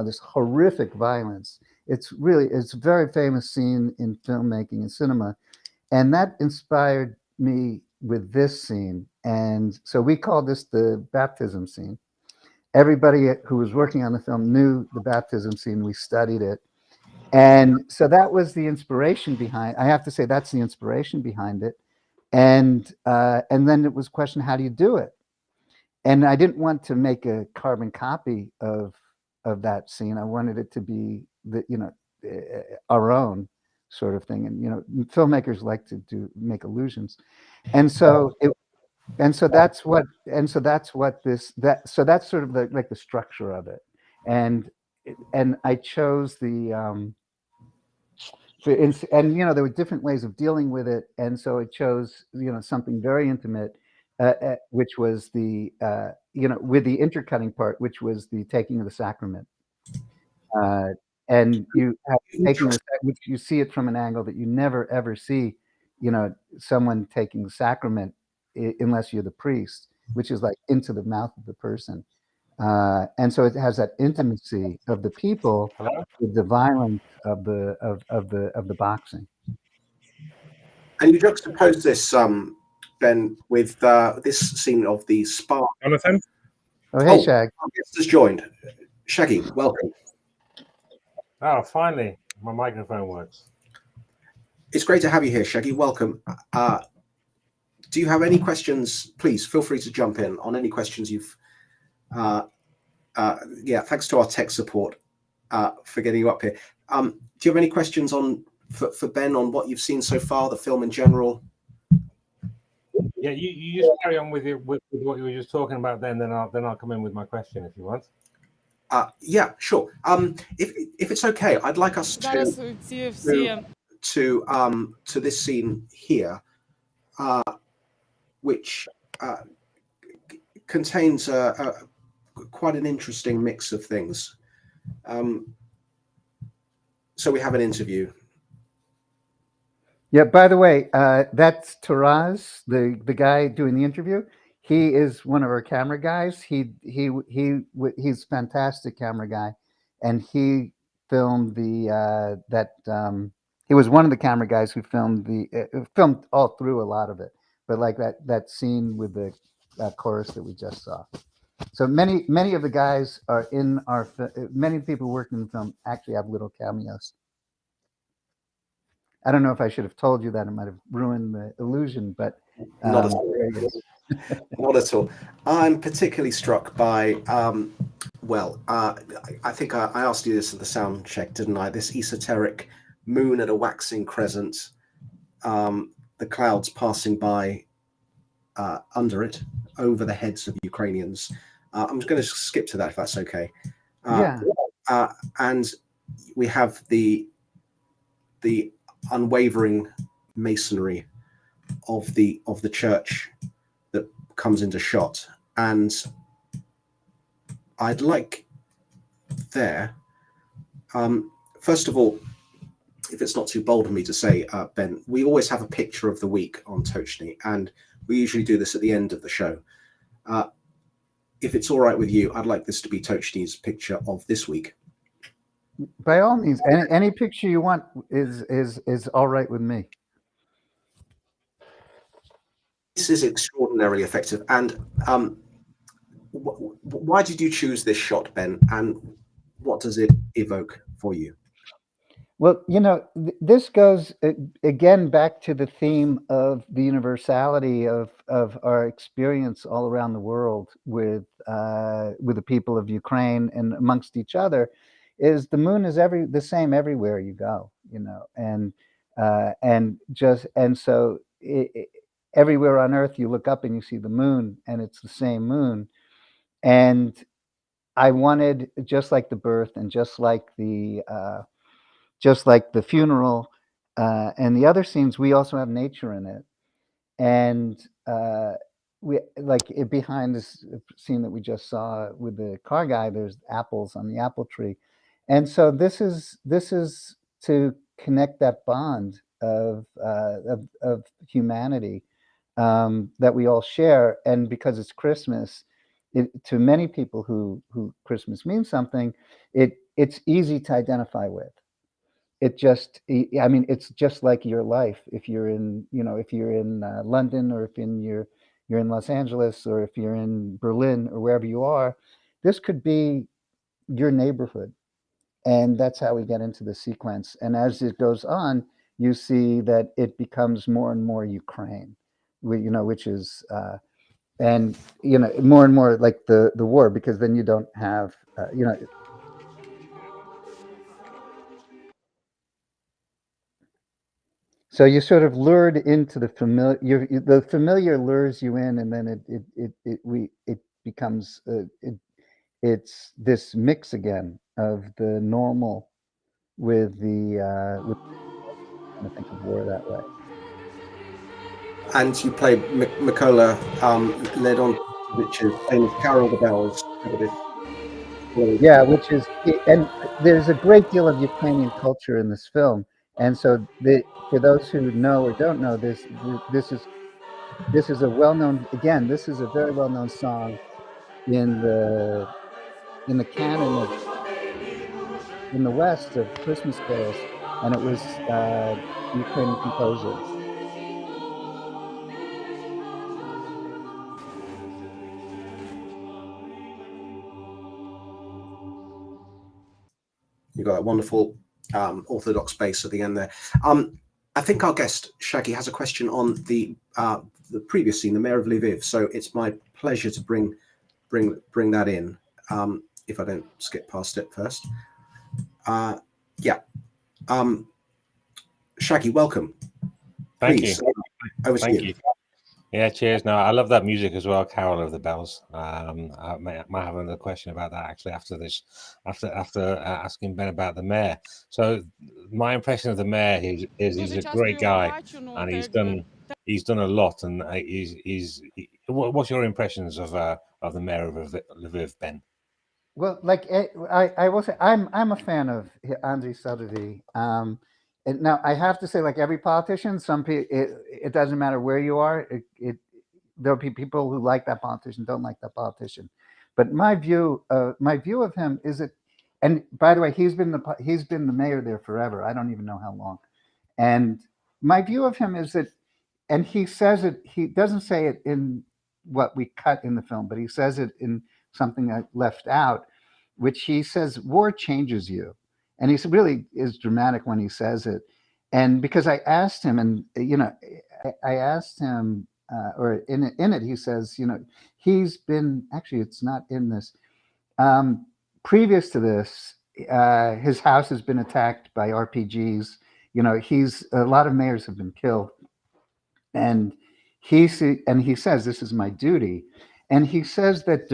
this horrific violence. It's a very famous scene in filmmaking and cinema, and that inspired me with this scene. And so we call this the baptism scene. Everybody who was working on the film knew the baptism scene. We studied it. And so that was the inspiration behind. I have to say that's the inspiration behind it. And then it was a question, how do you do it? And I didn't want to make a carbon copy of that scene. I wanted it to be our own sort of thing. And filmmakers like to make illusions, and so that's sort of the structure of it. And I chose the there were different ways of dealing with it, and so it chose something very intimate, which was with the intercutting part, which was the taking of the sacrament. And you have taking which you see it from an angle that you never ever see, someone taking the sacrament unless you're the priest, which is like into the mouth of the person. And so it has that intimacy of the people with the violence of the boxing. And you juxtapose this Ben, with this scene of the spa. Jonathan? Oh, hey, Shag. Our guest has joined. Shaggy, welcome. Oh, finally, my microphone works. It's great to have you here, Shaggy. Welcome. Do you have any questions? Please feel free to jump in on any questions you've. Yeah, thanks to our tech support for getting you up here. Do you have any questions for Ben on what you've seen so far, the film in general? Yeah, you just carry on with what you were just talking about. Then I'll come in with my question if you want. Yeah, sure. If it's okay, I'd like us to this scene here, which contains quite an interesting mix of things. So we have an interview. Yeah, by the way, that's Taraz, the guy doing the interview. He is one of our camera guys. He's a fantastic camera guy, and he filmed he was one of the camera guys who filmed all through a lot of it. But like that scene with the chorus that we just saw. So many of the guys are in our many people working in the film actually have little cameos. I don't know if I should have told you that. It might have ruined the illusion, but Not at all. Not at all. I'm particularly struck by, I think I asked you this at the sound check, didn't I? This esoteric moon at a waxing crescent, the clouds passing by under it, over the heads of Ukrainians. I'm just going to skip to that if that's okay. Yeah. And we have the unwavering masonry of the church that comes into shot, and I'd like there first of all, if it's not too bold of me to say, Ben, we always have a picture of the week on Tochnyi, and we usually do this at the end of the show. If it's all right with you, I'd like this to be Tochny's picture of this week. By all means, any picture you want is all right with me. This is extraordinarily effective. And why did you choose this shot, Ben? And what does it evoke for you? Well, this goes again back to the theme of the universality of our experience all around the world with the people of Ukraine and amongst each other. Is the moon is the same everywhere you go, and so everywhere on Earth you look up and you see the moon, and it's the same moon. And I wanted, just like the birth and just like the funeral and the other scenes, we also have nature in it. And we behind this scene that we just saw with the car guy, there's apples on the apple tree. And so this is to connect that bond of humanity that we all share. And because it's Christmas, to many people who Christmas means something, it's easy to identify with. It's just like your life. If you're in London, or if you're in Los Angeles, or if you're in Berlin, or wherever you are, this could be your neighborhood. And that's how we get into the sequence. And as it goes on, you see that it becomes more and more Ukraine, which is and more and more like the war, because then you don't have so you're sort of lured into the familiar. The familiar lures you in, and then it becomes it's this mix again of the normal with the I think of war that way. And you play Mikola Ledon, which is famous Carol of the Bells. Yeah, which is, and there's a great deal of Ukrainian culture in this film. And so for those who know or don't know, this is a well-known, again, this is a very well-known song in the canon of in the West of Christmas carols, and it was Ukrainian composer. You've got that wonderful orthodox bass at the end there. I think our guest Shaggy has a question on the previous scene, the Mayor of Lviv. So it's my pleasure to bring that in. If I don't skip past it first. Yeah. Shaggy, welcome. Thank Please, you. over to you. Yeah, cheers. No, I love that music as well, Carol of the Bells. I might have another question about that actually after this, after asking Ben about the mayor. So my impression of the mayor is he's a great guy, and he's done a lot, and what's your impressions of the mayor of Lviv, Ben? Well, like I will say, I'm a fan of Andriy Sadovy. And now I have to say, like every politician, some people, it doesn't matter where you are. There'll be people who like that politician, don't like that politician. But my view of him is that, and by the way, he's been the mayor there forever. I don't even know how long. And my view of him is that, and he says it. He doesn't say it in what we cut in the film, but he says it in something I left out, which he says, war changes you. And he really is dramatic when he says it. And because I asked him, and, I asked him, or in it, he says, he's been, actually, it's not in this. Previous to this, his house has been attacked by RPGs. A lot of mayors have been killed. And he says, this is my duty. And he says that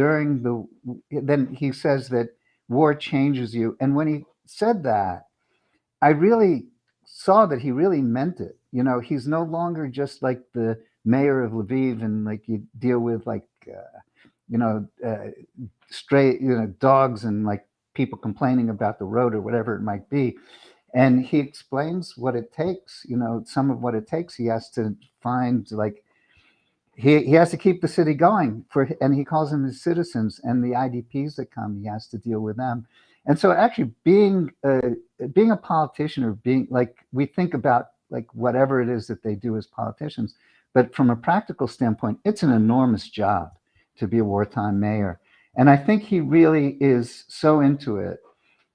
then he says that war changes you. And when he said that, I really saw that he really meant it. He's no longer just like the mayor of Lviv and like you deal with like, stray, dogs and like people complaining about the road or whatever it might be. And he explains what it takes, some of what it takes. He has to find like, he has to keep the city going and he calls them his citizens, and the IDPs that come, he has to deal with them. And so actually being a politician, or being like, we think about like whatever it is that they do as politicians, but from a practical standpoint, it's an enormous job to be a wartime mayor. And I think he really is so into it,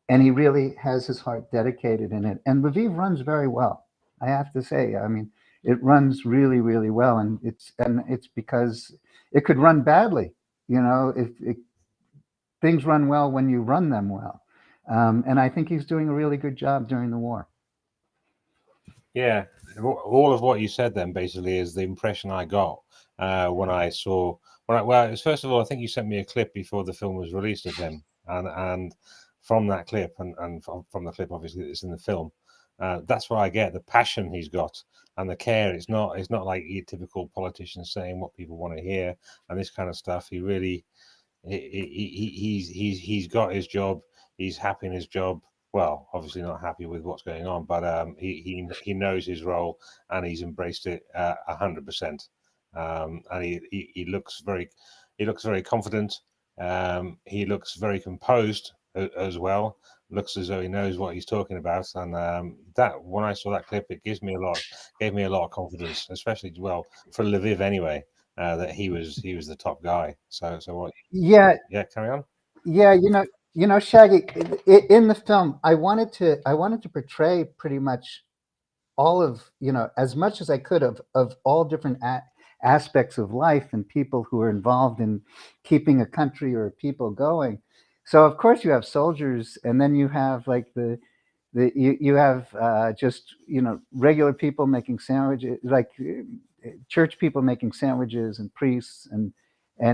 and he really has his heart dedicated in it. And Lviv runs very well, I have to say. I mean, it runs really, really well, and it's because it could run badly. If things run well when you run them well. And I think he's doing a really good job during the war. Yeah, all of what you said then basically is the impression I got when I saw. Well, first of all, I think you sent me a clip before the film was released of him, and from that clip, and from the clip, obviously, that's in the film. That's what I get, the passion he's got and the care. It's not like your typical politician saying what people want to hear and this kind of stuff. He really, he's got his job. He's happy in his job. Well, obviously not happy with what's going on, but he knows his role and he's embraced it 100%. And he looks very confident. He looks very composed as well. Looks as though he knows what he's talking about, and that when I saw that clip, it gave me a lot of confidence, especially for Lviv anyway, that he was the top guy. So what? Yeah, carry on. Yeah, Shaggy, in the film, I wanted to portray pretty much all of, as much as I could of all different aspects of life and people who are involved in keeping a country or a people going. So of course you have soldiers, and then you have like you have just regular people making sandwiches, like church people making sandwiches, and priests, and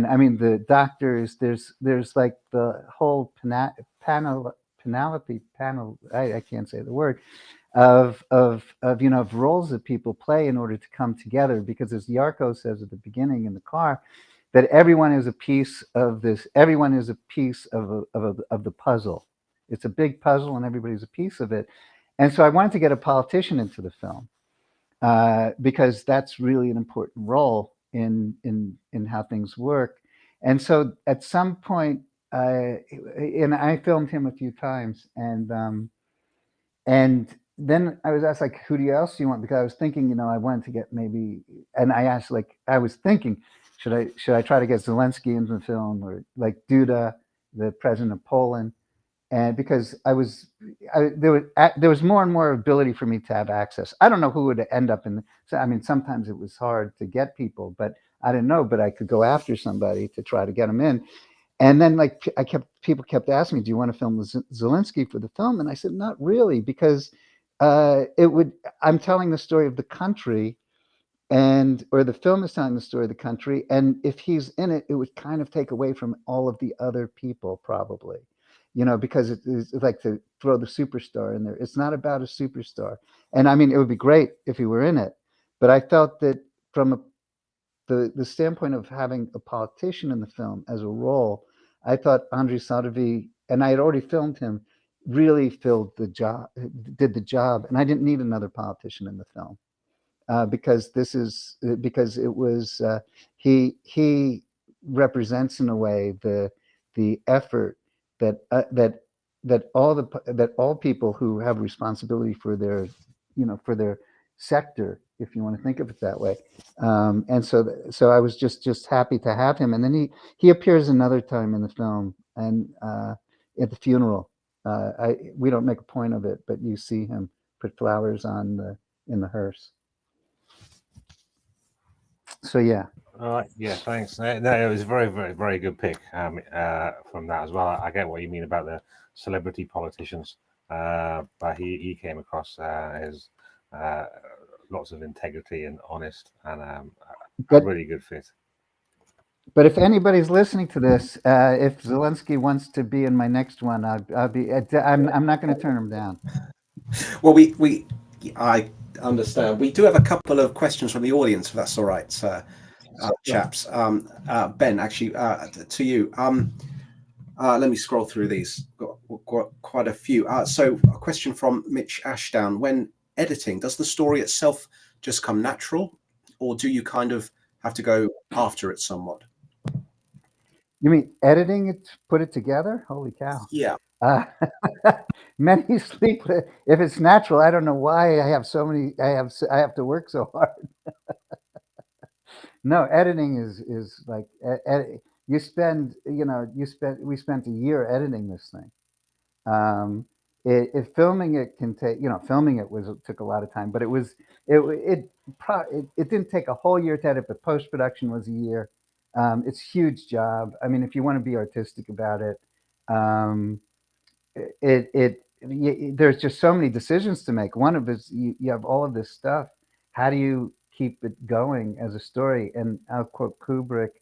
I mean the doctors. There's like the whole Penelope panel. I can't say the word. Of roles that people play in order to come together, because as Yarko says at the beginning in the car, that everyone is a piece of this. Everyone is a piece of the puzzle. It's a big puzzle, and everybody's a piece of it. And so I wanted to get a politician into the film because that's really an important role in how things work. And so at some point, and I filmed him a few times, and then I was asked, like, who else do you want? Because I was thinking, I wanted to get maybe, and I asked, like, I was thinking, should I try to get Zelensky into the film, or like Duda, the president of Poland, and because there was more and more ability for me to have access. I don't know who would end up in. So I mean, sometimes it was hard to get people, but I didn't know. But I could go after somebody to try to get them in. And then like people kept asking me, "Do you want to film Zelensky for the film?" And I said, "Not really, because it would. I'm telling the story of the country." Or the film is telling the story of the country, and if he's in it, it would kind of take away from all of the other people, probably, because it's like to throw the superstar in there. It's not about a superstar, and I mean, it would be great if he were in it, but I felt that from the standpoint of having a politician in the film as a role, I thought Andrei Sadovy, and I had already filmed him, really did the job, and I didn't need another politician in the film. Because it was he represents in a way the effort that all people who have responsibility for their sector, if you want to think of it that way, and so I was just happy to have him, and then he appears another time in the film, and at the funeral, we don't make a point of it, but you see him put flowers in the hearse. So yeah. All right. Yeah. Thanks. No, it was a very, very, very good pick from that as well. I get what you mean about the celebrity politicians, but he came across as lots of integrity and honest, and a really good fit. But if anybody's listening to this, if Zelensky wants to be in my next one, I'm not going to turn him down. Well, I understand. We do have a couple of questions from the audience, if that's all right, chaps. Ben, actually, to you. Let me scroll through these. Got quite a few. So, a question from Mitch Ashdown: when editing, does the story itself just come natural, or do you kind of have to go after it somewhat? You mean editing it, put it together? Holy cow! Yeah. Many sleep. If it's natural, I don't know why I have so many. I have to work so hard. No, editing is like we spent a year editing this thing. If filming it can take, filming it took a lot of time, but it didn't take a whole year to edit, but post production was a year. It's a huge job. I mean, if you want to be artistic about it, there's just so many decisions to make. One of it is you have all of this stuff. How do you keep it going as a story? And I'll quote Kubrick.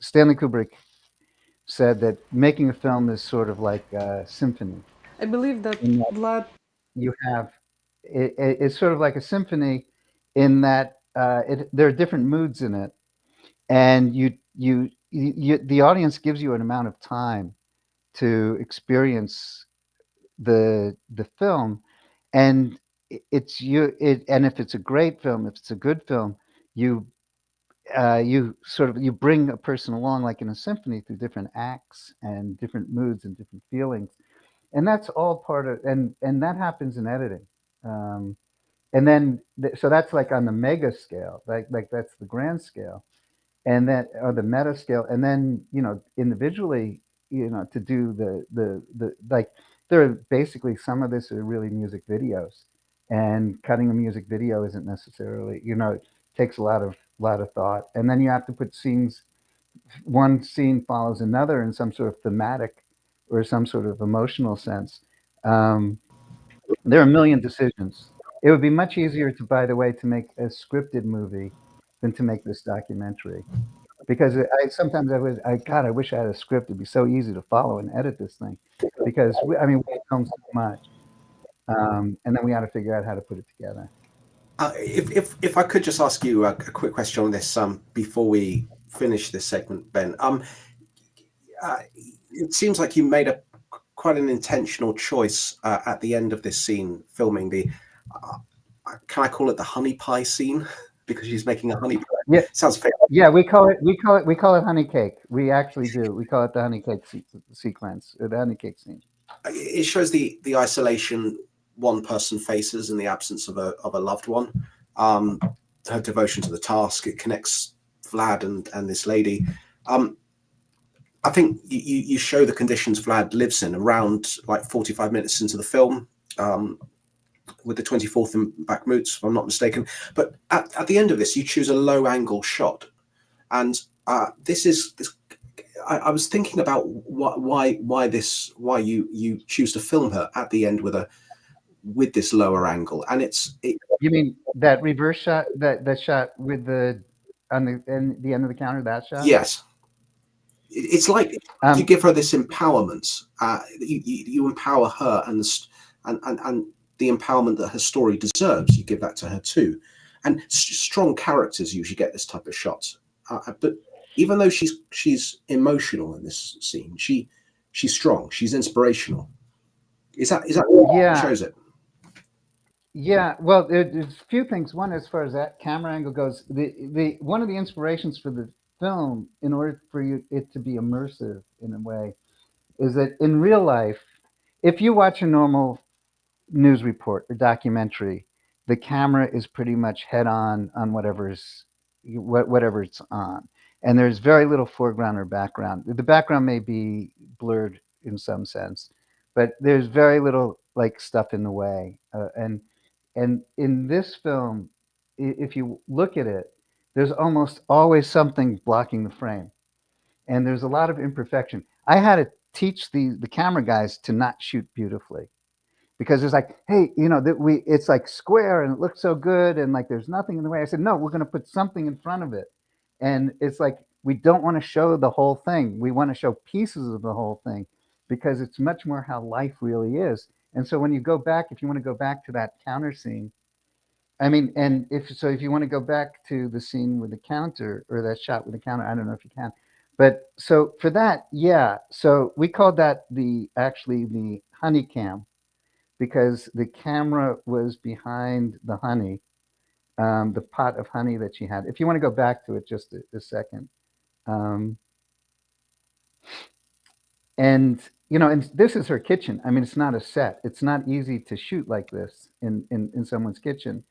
Stanley Kubrick said that making a film is sort of like a symphony. I believe that Vlad. You have it's sort of like a symphony in that there are different moods in it, and the audience gives you an amount of time to experience the film, and and if it's a great film, if it's a good film, you bring a person along like in a symphony through different acts and different moods and different feelings, and that's all part of and that happens in editing, and then so that's like on the mega scale, like that's the grand scale, and that or the meta scale, and then individually to do the like there are basically some of this are really music videos, and cutting a music video isn't necessarily it takes a lot of thought, and then you have to put scenes. One scene follows another in some sort of thematic or some sort of emotional sense. There are a million decisions. It would be much easier to, by the way, to make a scripted movie than to make this documentary, because sometimes I wish I had a script. It'd be so easy to follow and edit this thing, because we film so much, and then we got to figure out how to put it together. If I could just ask you a quick question on this before we finish this segment, Ben. It seems like you made quite an intentional choice at the end of this scene, filming the. Can I call it the honey pie scene? Because she's making a honey pie. Yeah, sounds fair. Yeah, we call it honey cake. We actually do. We call it the honey cake sequence, or the honey cake scene. It shows the isolation one person faces in the absence of a loved one. Her devotion to the task. It connects Vlad and this lady. I think you show the conditions Vlad lives in around like 45 minutes into the film, with the 24th and Bakhmut, if I'm not mistaken. But at the end of this, you choose a low angle shot, and this. I was thinking about why you choose to film her at the end with this lower angle, and You mean that reverse shot, that shot with the on the end of the counter, that shot? yes. It's like you give her this empowerment. You empower her, and the empowerment that her story deserves. You give that to her too. And strong characters usually get this type of shot. But even though she's emotional in this scene, she's strong. She's inspirational. Is that what shows it? Yeah, well, there's a few things. One, as far as that camera angle goes, the one of the inspirations for the film, in order for it to be immersive in a way, is that in real life, if you watch a normal news report or documentary, the camera is pretty much head on whatever it's on, and there's very little foreground or background. The background may be blurred in some sense, but there's very little like stuff in the way, and in this film, if you look at it, there's almost always something blocking the frame, and there's a lot of imperfection. I had to teach the camera guys to not shoot beautifully, because it's like, hey, it's like square and it looks so good and like there's nothing in the way. I said, no, we're going to put something in front of it, and it's like we don't want to show the whole thing. We want to show pieces of the whole thing, because it's much more how life really is. And so when you go back, if you want to go back to that counter scene, I mean, and if you want to go back to the scene with the counter, or that shot with the counter, I don't know if you can, but so for that, yeah. So we called that actually the honey cam, because the camera was behind the honey, the pot of honey that she had. If you want to go back to it just a second. And and this is her kitchen. I mean, it's not a set. It's not easy to shoot like this in someone's kitchen.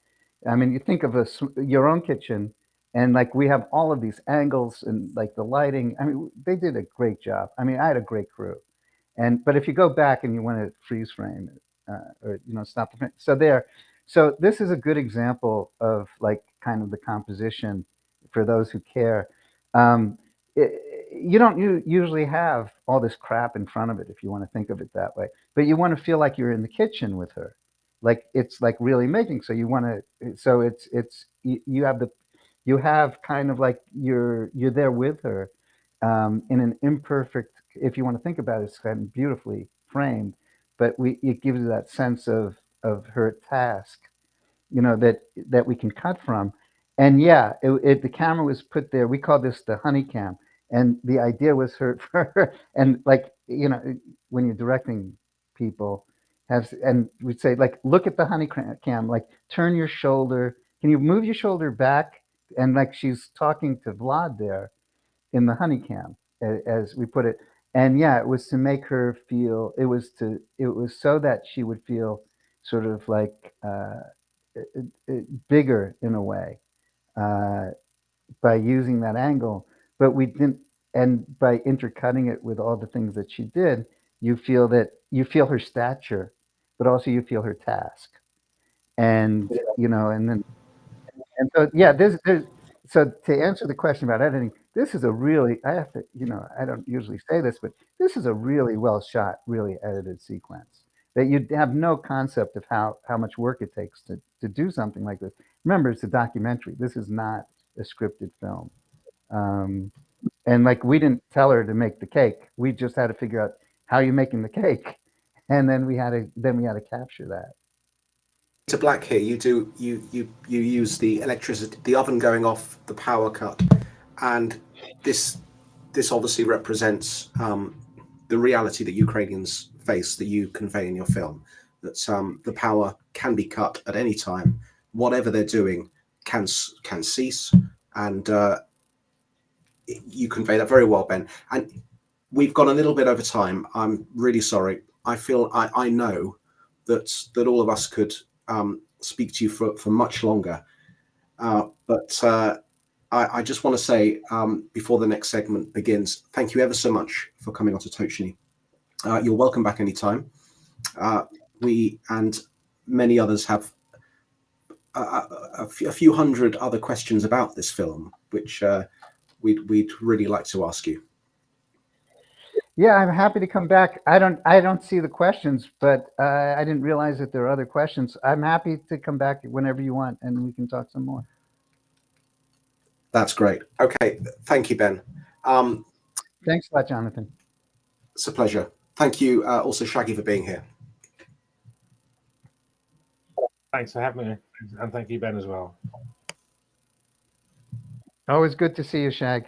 I mean, you think of your own kitchen, and like we have all of these angles and like the lighting. I mean, they did a great job. I mean, I had a great crew. But if you go back and you want to freeze frame it, or stop the frame, so this is a good example of like kind of the composition for those who care. You don't usually have all this crap in front of it, if you want to think of it that way, but you want to feel like you're in the kitchen with her, like it's like really making. So you want to, so you have kind of like you're there with her, in an imperfect, if you want to think about it, it's kind of beautifully framed, but it gives you that sense of her task, that we can cut from. And yeah, the camera was put there. We call this the honey cam, and the idea was for her, and like when you're directing people, and we'd say, like, look at the honey cam, like turn your shoulder. Can you move your shoulder back? And like she's talking to Vlad there in the honey cam, as we put it. And yeah, it was to make her feel. It was so that she would feel sort of like bigger in a way, by using that angle. But we didn't, and by intercutting it with all the things that she did, you feel her stature, but also you feel her task. And and so yeah, so to answer the question about editing, this is a really, I have to, I don't usually say this, but this is a really well shot, really edited sequence that you have no concept of how much work it takes to do something like this. Remember, it's a documentary. This is not a scripted film. And like, we didn't tell her to make the cake. We just had to figure out how you're making the cake. And then we had to capture that. To black here, you use the electricity, the oven going off, the power cut, and this obviously represents the reality that Ukrainians face, that you convey in your film, that the power can be cut at any time, whatever they're doing can cease, and you convey that very well, Ben. And we've gone a little bit over time. I'm really sorry. I know that all of us could speak to you for much longer, but I just want to say, before the next segment begins, thank you ever so much for coming on to Tochnyi. You're welcome back anytime. We and many others have a few hundred other questions about this film, which we'd really like to ask you. Yeah, I'm happy to come back. I don't see the questions, but I didn't realize that there are other questions. I'm happy to come back whenever you want, and we can talk some more. That's great. Okay, thank you, Ben. Thanks a lot, Jonathan. It's a pleasure. Thank you also, Shaggy, for being here. Thanks for having me, and thank you, Ben, as well. Always good to see you, Shag.